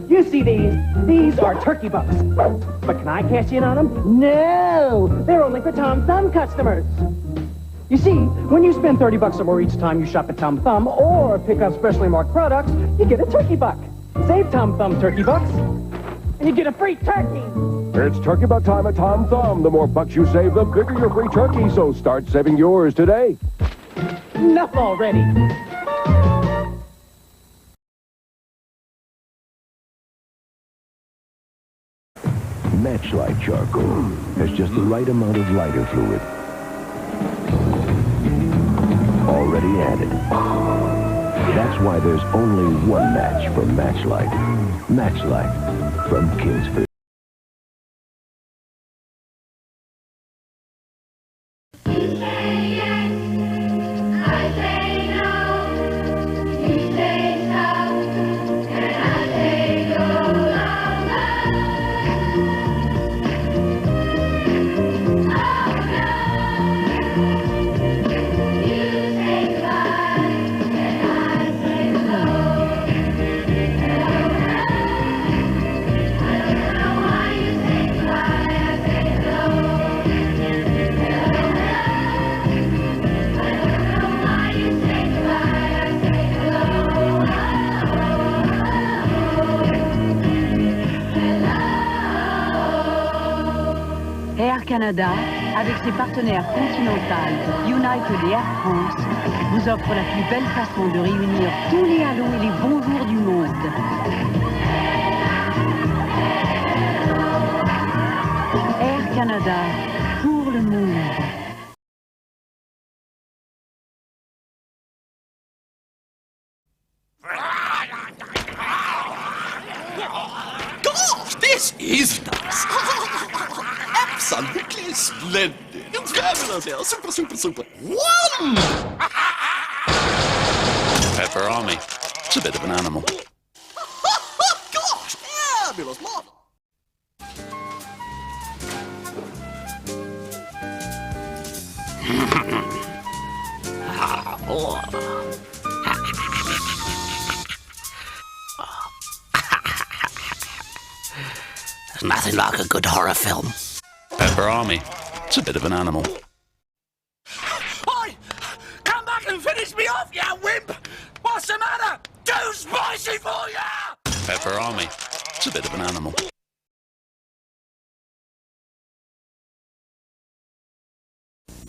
You see these? These are turkey bucks. But can I cash in on them? No! They're only for Tom Thumb customers. You see, when you spend $30 or more each time you shop at Tom Thumb or pick up specially marked products, you get a turkey buck. Save Tom Thumb turkey bucks, and you get a free turkey. It's turkey buck time at Tom Thumb. The more bucks you save, the bigger your free turkey. So start saving yours today. Enough already. Matchlight charcoal has just the right amount of lighter fluid already added. That's why there's only one match from Matchlight. Matchlight from Kingsford. Air Canada, avec ses partenaires Continental, United et Air France, vous offre la plus belle façon de réunir tous les halos et les bons jours du monde. Air Canada, pour le monde. Gosh, this is nice. Absolutely splendid. It's fabulous. Yeah. Super, super, super. One! Pepperami. It's a bit of an animal. Gosh, fabulous model. There's nothing like a good horror film. Pepperami. It's a bit of an animal. Oi! Come back and finish me off, you wimp! What's the matter? Too spicy for ya! Pepperami. It's a bit of an animal.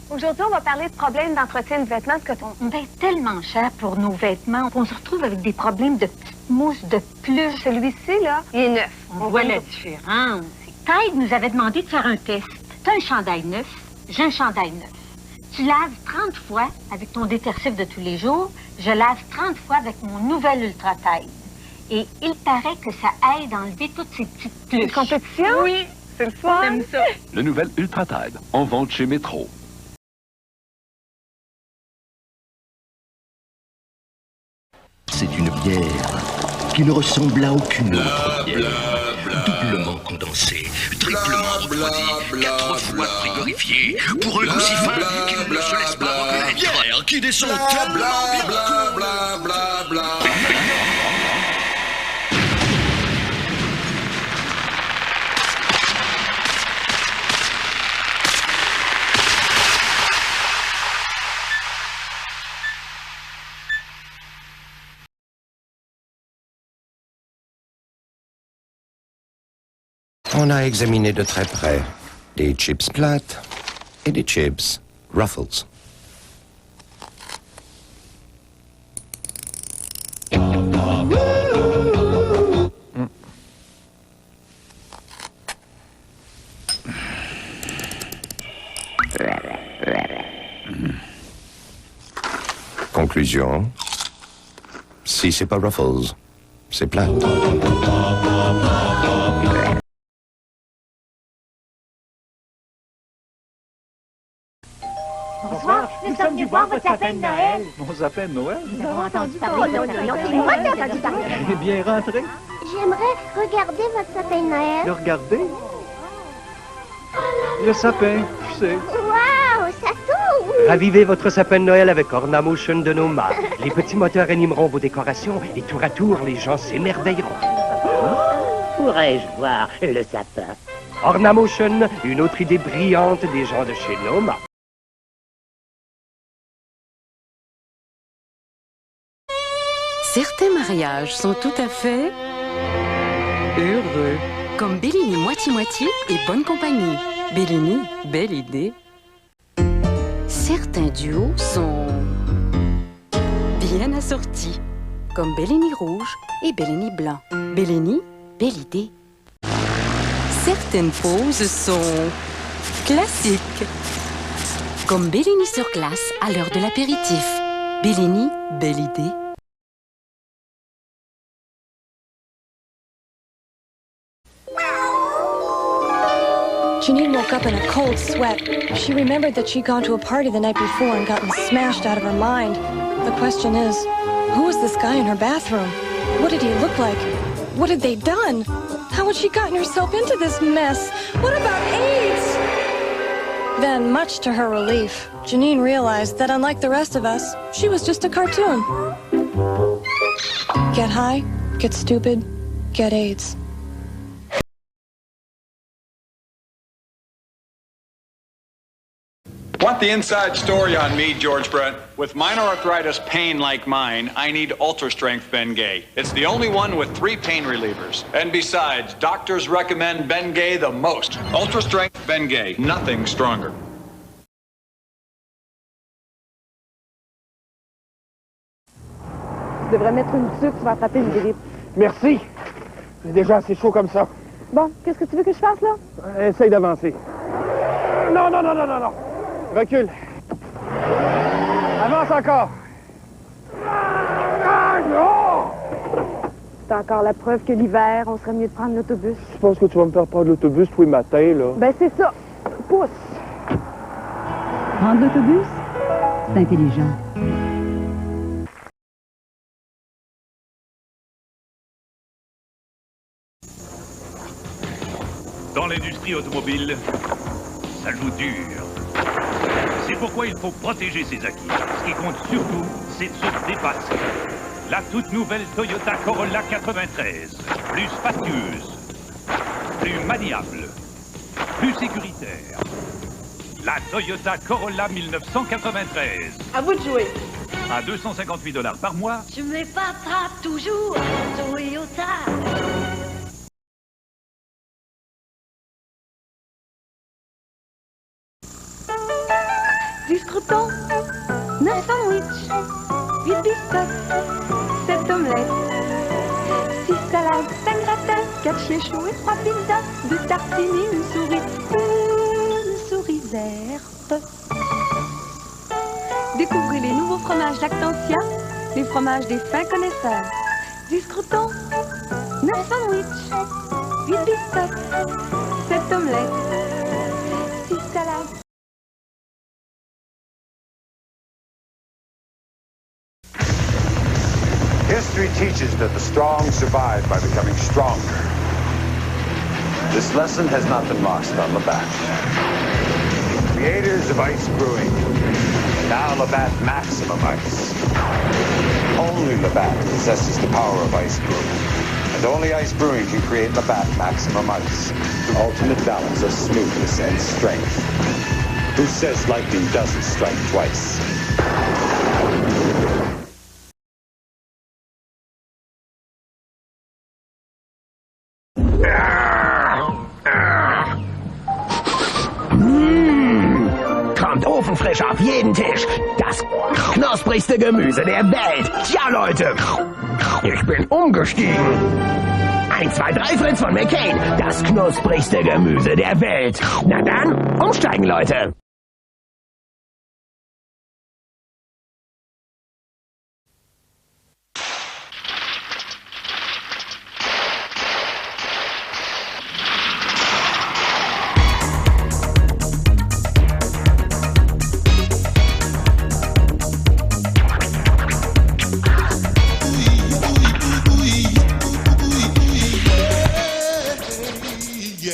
Aujourd'hui, on va parler de problèmes d'entretien de vêtements de coton. On paye tellement cher pour nos vêtements qu'on se retrouve avec des problèmes de petites mousses, de pluche. Celui-ci, là, il est neuf. On voit la différence. Tide nous avait demandé de faire un test. T'as un chandail neuf, j'ai un chandail neuf. Tu laves 30 fois avec ton détergif de tous les jours, je lave 30 fois avec mon nouvel Ultra Tide. Et il paraît que ça aide à enlever toutes ces petites pluches. Une compétition? Oui, c'est le fun. J'aime ça. Le nouvel Ultra Tide, en vente chez Métro. C'est une bière qui ne ressemble à aucune autre bière. Doublement condensée, triplement refroidie, 4 fois frigorifiée, pour un goût si fin qu'il ne se laisse pas reconnaître. Bière qui descend tellement bien. On a examiné de très près des chips plates et des chips Ruffles. Conclusion, si c'est pas Ruffles, c'est plate. Bonsoir, nous sommes venus voir votre sapin de Noël. Mon sapin de Noël? Nous avons entendu parler de votre sapin de Noël. Il est bien rentré. J'aimerais regarder votre sapin de Noël. Le regarder? Le sapin, tu sais. Waouh, ça s'ouvre! Ravivez votre sapin de Noël avec Ornamotion de Noma. Les petits moteurs animeront vos décorations et tour à tour, les gens s'émerveilleront. Pourrais-je voir le sapin? Ornamotion, une autre idée brillante des gens de chez Noma. Certains mariages sont tout à fait heureux, comme Bellini moitié-moitié et bonne compagnie. Bellini, belle idée. Certains duos sont bien assortis, comme Bellini rouge et Bellini blanc. Bellini, belle idée. Certaines poses sont classiques, comme Bellini sur glace à l'heure de l'apéritif. Bellini, belle idée. Janine woke up in a cold sweat. She remembered that she'd gone to a party the night before and gotten smashed out of her mind. The question is, who was this guy in her bathroom? What did he look like? What had they done? How had she gotten herself into this mess? What about AIDS? Then, much to her relief, Janine realized that unlike the rest of us, she was just a cartoon. Get high, get stupid, get AIDS. Want the inside story on me, George Brett? With minor arthritis pain like mine, I need Ultra Strength Bengay. It's the only one with 3 pain relievers. And besides, doctors recommend Bengay the most. Ultra Strength Bengay, nothing stronger. Tu devrais mettre une tuque, tu vas attraper une grippe. Merci. C'est déjà assez chaud comme ça. Bon, qu'est-ce que tu veux que je fasse, là? Essaye d'avancer. Non. Recule. Avance encore. C'est encore la preuve que l'hiver, on serait mieux de prendre l'autobus. Je pense que tu vas me faire prendre l'autobus tous les matins, là. Ben, c'est ça. Pousse. Prendre l'autobus, c'est intelligent. Dans l'industrie automobile, ça joue dur. C'est pourquoi il faut protéger ses acquis. Ce qui compte surtout, c'est de se dépasser. La toute nouvelle Toyota Corolla 93. Plus spacieuse, plus maniable, plus sécuritaire. La Toyota Corolla 1993. À vous de jouer. À 258 $ par mois. Je m'épaterai toujours, Toyota. Du croûton, 9 sandwichs, 8 biscottes, 7 omelettes, 6 salades, 5 gratins, 4 chiens chauds et 3 pizzas, 2 tartines et une souris verte. Découvrez les nouveaux fromages Lactantia, les fromages des fins connaisseurs. Du croûton, 9 sandwichs, 8 biscottes, 7 omelettes, 6 salades. History teaches that the strong survive by becoming stronger. This lesson has not been lost on Labatt. Creators of ice brewing, now Labatt Maximum Ice. Only Labatt possesses the power of ice brewing, and only ice brewing can create Labatt Maximum Ice. The ultimate balance of smoothness and strength. Who says lightning doesn't strike twice? Kommt ofenfrisch auf jeden Tisch. Das knusprigste Gemüse der Welt. Tja, Leute, ich bin umgestiegen. 1, 2, 3 Fritz von McCain. Das knusprigste Gemüse der Welt. Na dann, umsteigen, Leute. Yeah.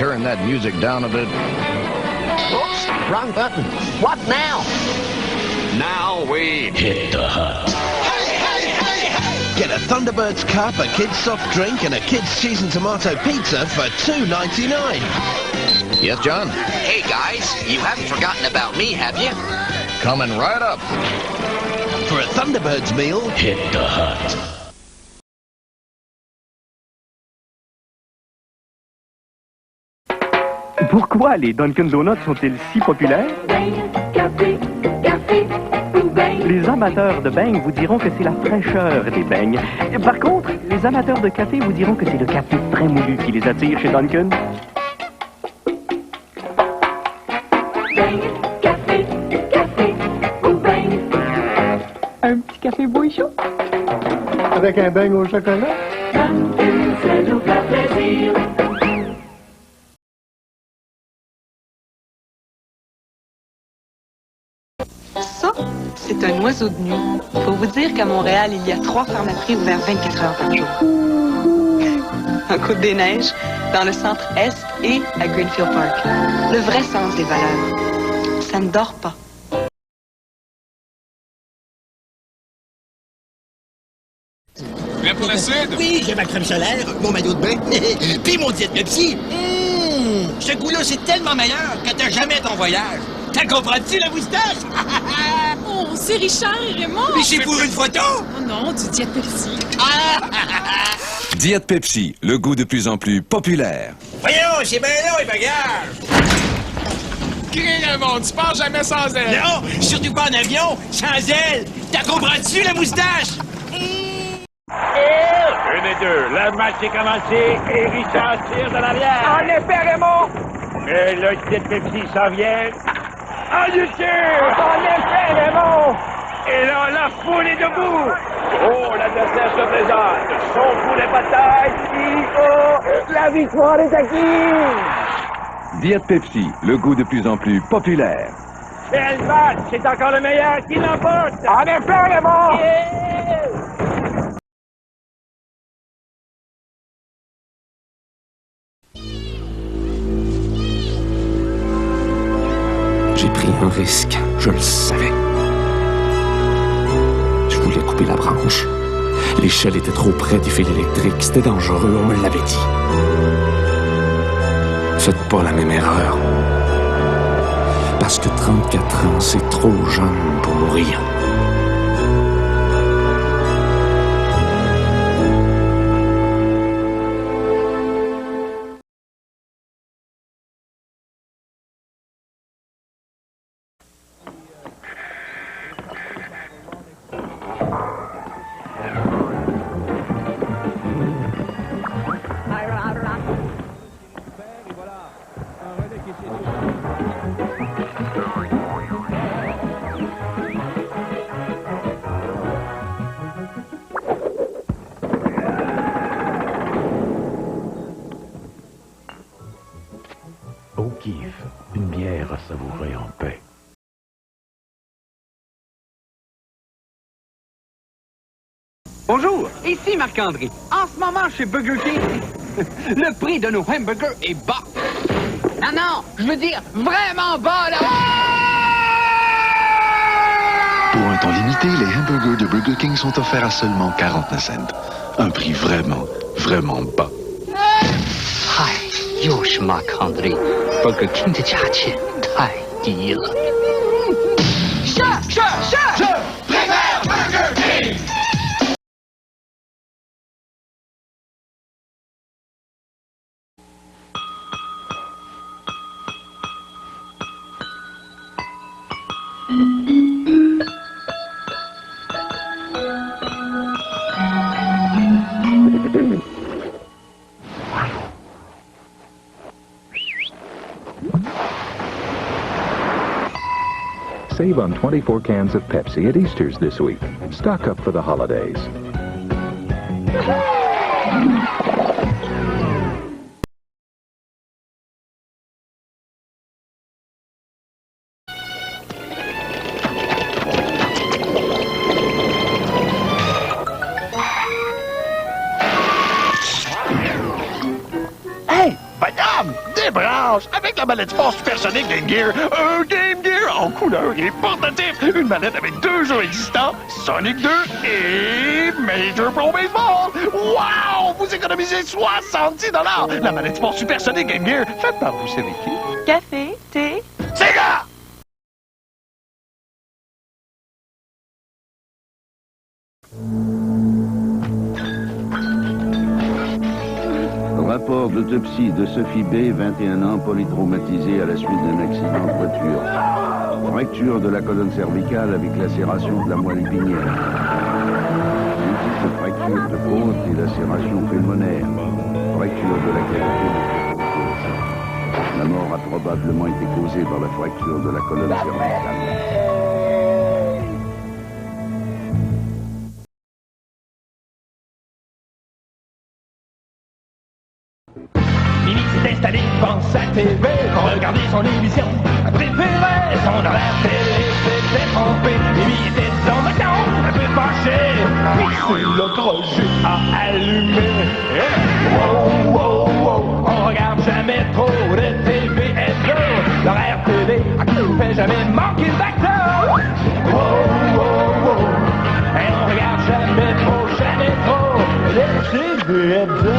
turn that music down a bit? Oops, wrong button. What now? Now we hit the hut. Get a Thunderbirds cup, a kid's soft drink, and a kid's cheese and tomato pizza for $2.99. Yes, John? Hey, guys, you haven't forgotten about me, have you? Coming right up. For a Thunderbirds meal, hit the hut. Pourquoi les Dunkin' Donuts sont-ils si populaires? Les amateurs de beignes vous diront que c'est la fraîcheur des beignes. Par contre, les amateurs de café vous diront que c'est le café très moulu qui les attire chez Dunkin'. Un petit café beau et chaud. Avec un beigne au chocolat. C'est nous faire plaisir. Ça, c'est un oiseau de nuit. Faut vous dire qu'à Montréal, il y a 3 pharmacies ouvertes 24 heures par jour. En Côte-des-Neiges, dans le centre-est et à Greenfield Park. Le vrai sens des valeurs. Ça ne dort pas. Prêt pour la Sud? Oui, j'ai ma crème solaire, mon maillot de bain, puis mon Diet Pepsi. Ce goût-là, c'est tellement meilleur que t'as jamais ton voyage. T'as compris, la moustache? Oh, c'est Richard et Raymond! Mais c'est pour une photo? Oh non, du Diet Pepsi. Diet Pepsi, le goût de plus en plus populaire. Voyons, c'est bien long, les bagages. Crée, Raymond, tu pars jamais sans elle. Non, surtout pas en avion, sans elle. T'as compris, la moustache? Une et deux, le match est commencé et Richard tire de l'arrière. En effet, Raymond! Et le Diet Pepsi s'en vient. En tire! En effet, Raymond! Et là, la foule est debout. Oh, l'adversaire se présente. Son coup de bataille. Oh, la victoire est acquise. Diet Pepsi, le goût de plus en plus populaire. Quel match! C'est encore le meilleur qui l'emporte. En effet, Raymond! J'ai pris un risque, je le savais. Je voulais couper la branche. L'échelle était trop près du fil électrique, c'était dangereux, on me l'avait dit. Faites pas la même erreur. Parce que 34 ans, c'est trop jeune pour mourir. O'Keeffe, une bière à savourer en paix. Bonjour, ici Marc-André. En ce moment, chez Burger King, le prix de nos hamburgers est bas. Non, je veux dire vraiment bas, là! Pour un temps limité, les hamburgers de Burger King sont offerts à seulement 49 cents. Un prix vraiment, vraiment bas. 嗨，又是 Marc-André， Burger King 的价钱太低了。Je préfère Burger King! Save on 24 cans of Pepsi at Easter's this week. Stock up for the holidays. Hey, madame, des dimanche avec la mallette Sport Supersonic Game Gear. Un Game Gear en couleur et portatif. Une mallette avec 2 jeux existants, Sonic 2 et Major Pro Baseball. Wow! Vous économisez 70 $. La mallette Sport Supersonic Game Gear, faite par vous savez qui? Café, thé. Sega! Rapport d'autopsie de Sophie B, 21 ans, polytraumatisée à la suite d'un accident de voiture. Fracture de la colonne cervicale avec lacération de la moelle épinière. Multiple fracture de côte et lacération pulmonaire. Fracture de la cavité. La mort a probablement été causée par la fracture de la colonne cervicale. Mimi s'est installée devant sa TV pour regarder son émission préférée. Son horaire télé s'était trompé. Mimi était dans le temps, un peu fâché. Puis c'est le projet à allumer. Wow, wow, wow, on regarde jamais trop de TV hebdo. L'horaire télé ne fait jamais manquer d'acteurs. Wow, wow, wow, et on regarde jamais trop de TV hebdo.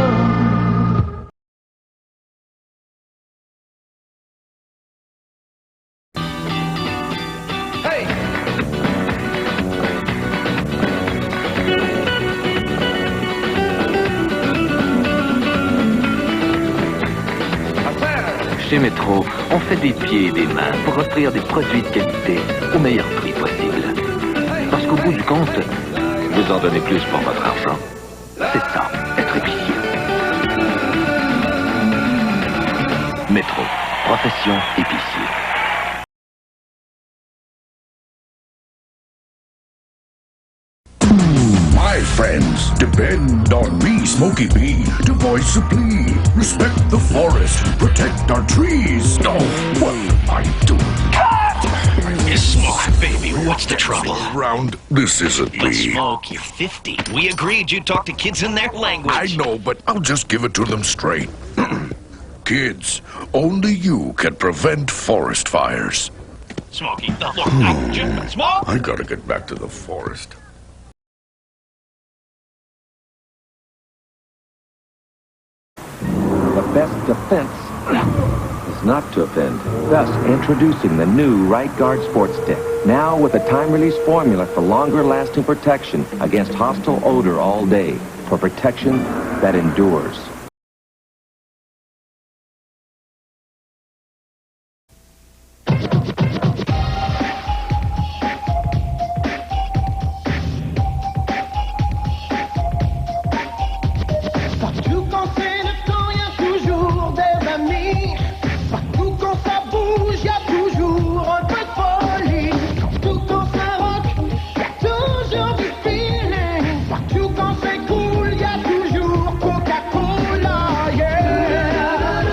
Chez Métro, on fait des pieds et des mains pour offrir des produits de qualité au meilleur prix possible. Parce qu'au bout du compte, vous en donnez plus pour votre argent. C'est ça, être épicier. Métro, profession épicier. My friends, depend on me, Smokey B, to voice the plea. Respect the forest, protect our trees. Oh, what I do. Smoke, baby, what's the trouble? Round, this isn't But me. Smoke, you're 50. We agreed you'd talk to kids in their language. I know, but I'll just give it to them straight. Kids, only you can prevent forest fires. Smokey, look, Smoke! I gotta get back to the forest. The best defense is not to offend. Thus, introducing the new Right Guard Sports Stick. Now with a time-release formula for longer-lasting protection against hostile odor all day. For protection that endures. Partout quand c'est le temps, y a toujours des amis. Partout quand ça bouge, y a toujours un peu de folie. Partout quand ça rock, y a toujours du feeling. Partout quand c'est cool, y a toujours Coca-Cola, yeah.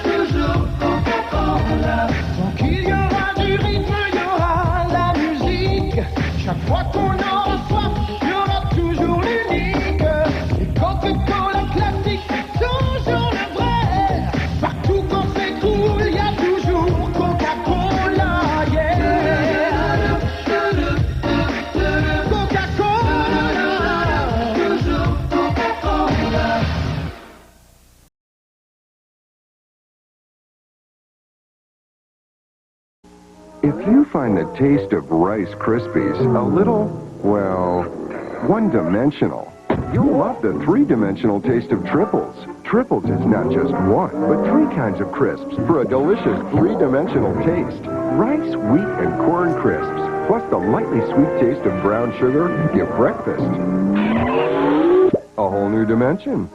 Toujours Coca-Cola. Donc il y aura du rythme, il y aura la musique. Chaque fois qu'on en reçoit, il y aura toujours l'unique. Et Coca-Cola classique, c'est toujours le vrai. Partout quand c'est cool, il y a toujours Coca-Cola, yeah. Coca-Cola, toujours Coca-Cola. If you find the taste of Rice Krispies a little, well, one-dimensional, you'll love the three-dimensional taste of Triples. Triples is not just one, but 3 kinds of crisps for a delicious three-dimensional taste. Rice, wheat, and corn crisps, plus the lightly sweet taste of brown sugar, give breakfast a whole new dimension.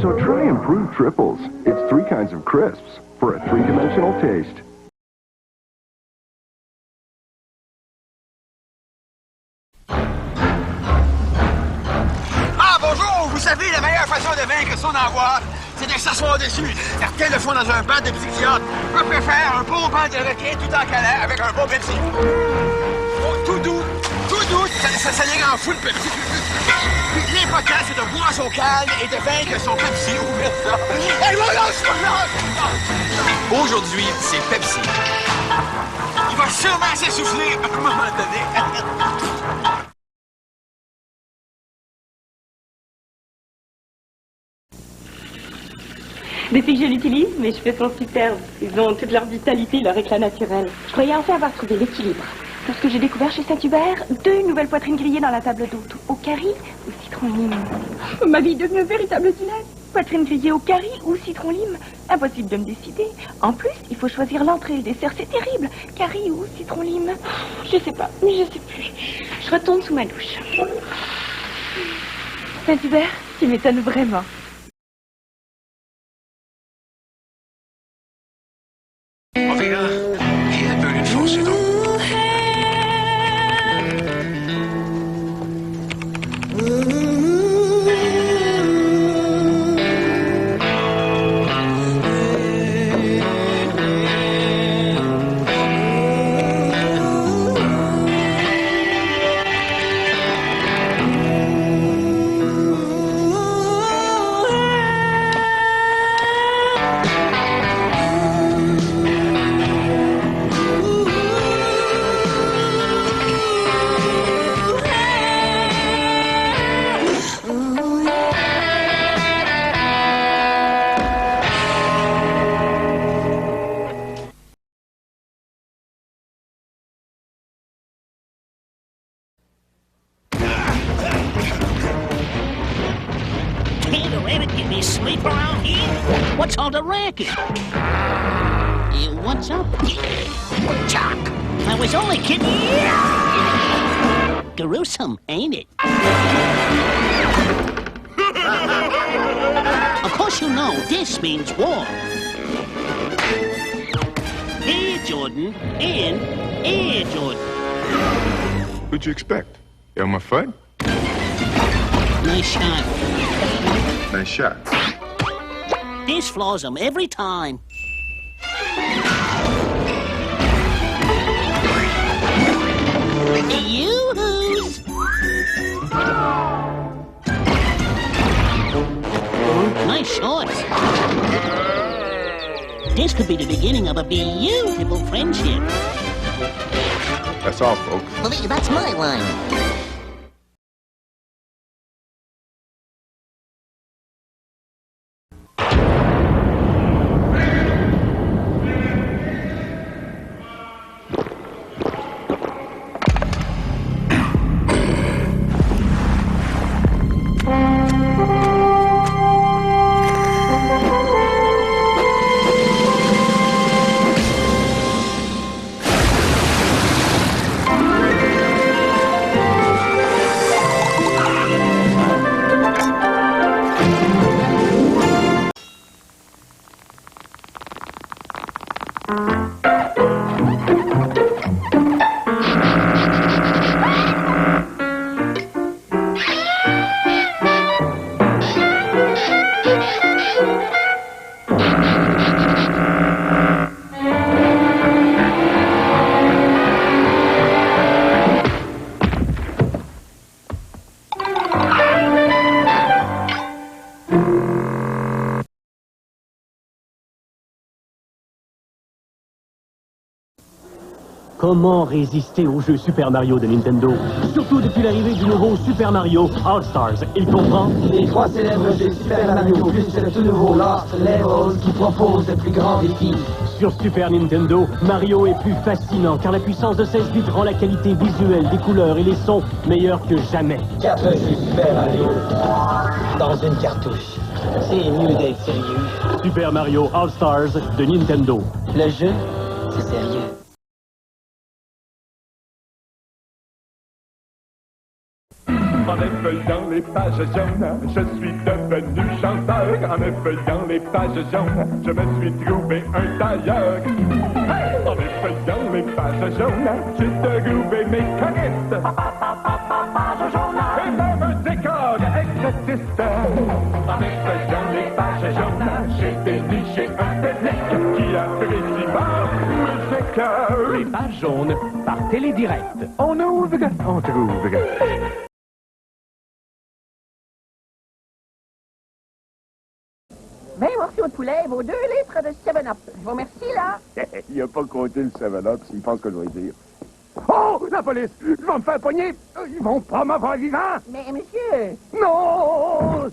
So try improved Triples. It's 3 kinds of crisps for a three-dimensional taste. Ah, bonjour! Vous savez, la meilleure façon de vaincre son angoisse, c'est de s'asseoir dessus. Certains le font dans un banc de psychiatre. Je préfère un bon banc de requin tout en câlin avec un bon Pepsi. Oh, tout doux, ça ça y rend fou, le Pepsi. L'important, c'est de boire son calme et de vaincre son Pepsi. Elle va là, aujourd'hui, c'est Pepsi. Il va sûrement s'essouffler à un moment donné. Depuis que je l'utilise, mes cheveux sont superbes. Ils ont toute leur vitalité, leur éclat naturel. Je croyais enfin avoir trouvé l'équilibre. Lorsque j'ai découvert chez Saint-Hubert 2 nouvelles poitrines grillées dans la table d'hôte, au curry ou citron lime. Ma vie est devenue un véritable dilemme. Poitrine grillée au curry ou citron lime. Impossible de me décider. En plus, il faut choisir l'entrée et le dessert, c'est terrible. Curry ou citron lime. Je sais pas, mais je sais plus. Je retourne sous ma douche. Saint-Hubert, tu m'étonnes vraiment. On verra. Il y a un peu une force, donc. Sleep around here? What's all the racket? What's up? Chuck! I was only kidding. Gruesome, ain't it? Of course you know this means war. Air Jordan and Air Jordan. What'd you expect? Elmer Fudd? Nice shot. Nice shot. This floors them every time. Yoo-hoos! Nice shorts. This could be the beginning of a beautiful friendship. That's all, folks. Well, that's my line. Comment résister au jeu Super Mario de Nintendo? Surtout depuis l'arrivée du nouveau Super Mario All-Stars, il comprend? Les 3 célèbres jeux Super Mario plus le tout nouveau Lost Levels qui propose de plus grands défis. Sur Super Nintendo, Mario est plus fascinant car la puissance de 16 bits rend la qualité visuelle des couleurs et les sons meilleurs que jamais. 4 jeux Super Mario dans une cartouche. C'est mieux d'être sérieux. Super Mario All-Stars de Nintendo. Le jeu, c'est sérieux. En effeuillant les pages jaunes, je suis devenu chanteur. En effeuillant les pages jaunes, je me suis trouvé un tailleur. Hey! En effeuillant les pages jaunes, j'ai trouvé mes choristes. Page jaune, et même un décor exotiste. En effeuillant les pages jaunes, j'ai déniché un public qui apprécie ma musique. Les pages jaunes, par télédirect. On ouvre, on trouve. « 20 morceaux de poulet vaut 2 litres de 7-Up. Je vous remercie, là. » Il a pas compté le 7-Up s'il pense que je vais dire. Oh, la police! Ils vont me faire pogner! Ils vont pas m'avoir vivant! Mais, monsieur... Non!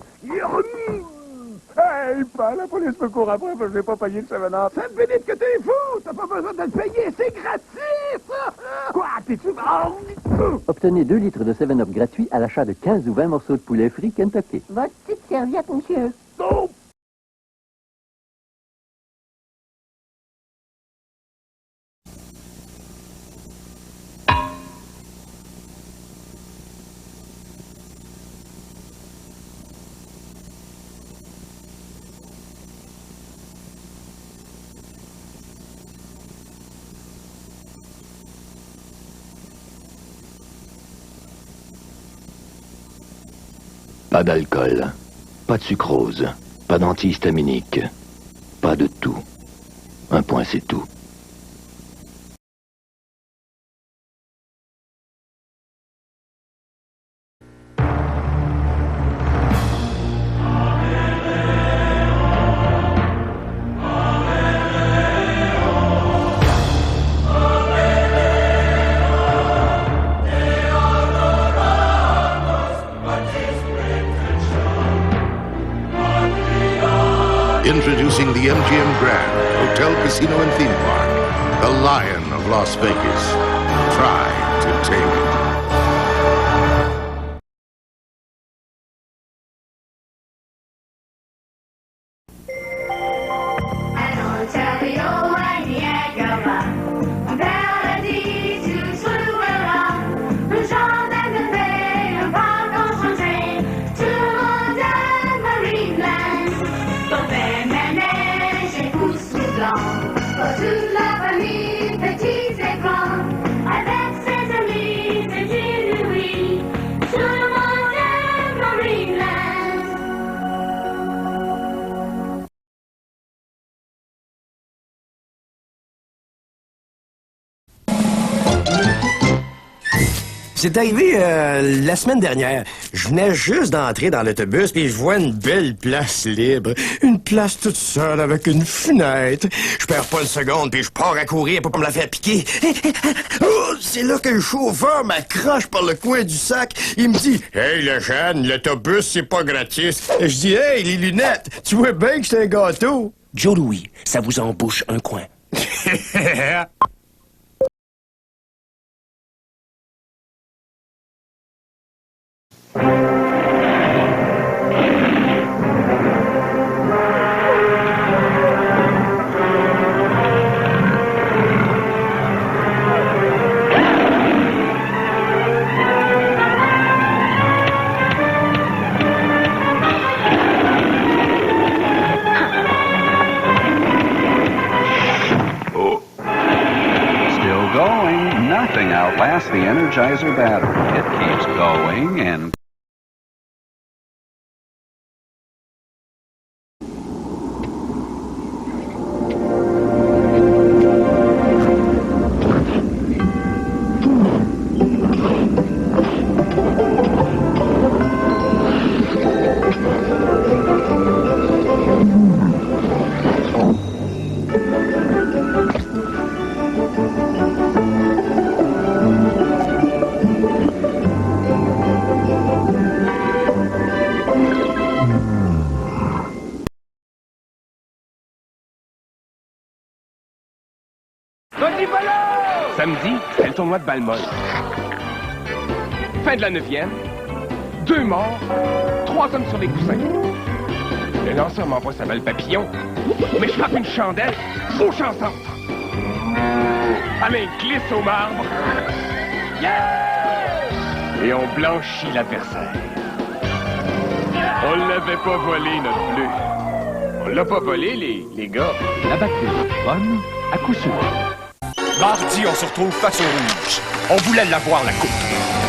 Hey, pas, la police me court après parce que je n'ai pas payé le 7-Up. Ça me pénible que t'es fou! T'as pas besoin de le payer, c'est gratuit! Quoi? T'es-tu... Obtenez 2 litres de 7-Up gratuits à l'achat de 15 ou 20 morceaux de poulet frit Kentucky. Votre petite serviette, monsieur. Oh! Pas d'alcool, pas de sucrose, pas d'antihistaminique, pas de tout. Un point, c'est tout. Introducing the MGM Grand Hotel, Casino, and Theme Park, the Lion of Las Vegas. Try to tame it. C'est arrivé la semaine dernière. Je venais juste d'entrer dans l'autobus puis je vois une belle place libre. Une place toute seule avec une fenêtre. Je perds pas une seconde puis je pars à courir pour pas me la faire piquer. Oh, c'est là que le chauffeur m'accroche par le coin du sac. Il me dit « Hey, le jeune, l'autobus, c'est pas gratis. » Je dis « Hey, les lunettes, tu vois bien que c'est un gâteau. » Joe Louis, ça vous embouche un coin. Nothing outlasts the Energizer battery. It keeps going and... Samedi, c'est le tournoi de balle molle. Fin de la 9e. 2 morts, 3 hommes sur les coussins. Le lanceur m'envoie sa balle papillon, mais je frappe une chandelle, bouche en centre. Ah, mais glisse au marbre. Yeah! Et on blanchit l'adversaire. On l'avait pas volé, notre bleu. On l'a pas volé, les gars. La bactérie bonne, à coup sûr. Mardi, on se retrouve face au rouge. On voulait l'avoir, la coupe.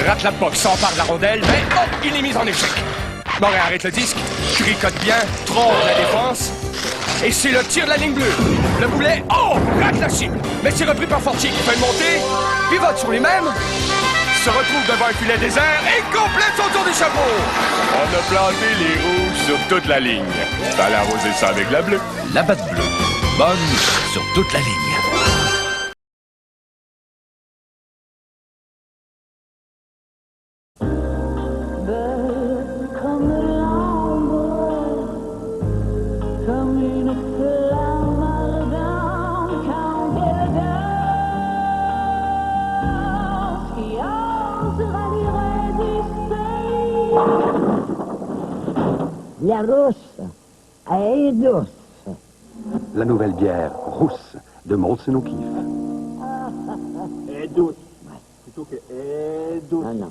Rate la boxe, s'empare de la rondelle, mais hop, il est mis en échec. Morin arrête le disque, tricote bien, trompe la défense. Et c'est le tir de la ligne bleue. Le boulet, rate la cible. Mais c'est repris par Fortier qui fait une montée, pivote sur lui-même, se retrouve devant un filet désert et complète son tour du chapeau. On a planté les rouges sur toute la ligne. T'allais arroser ça avec la bleue. La batte bleue. Bonne sur toute la ligne. La rousse est douce. La nouvelle bière rousse de Molson O'Keeffe. Est douce. Plutôt que est douce. Non, non.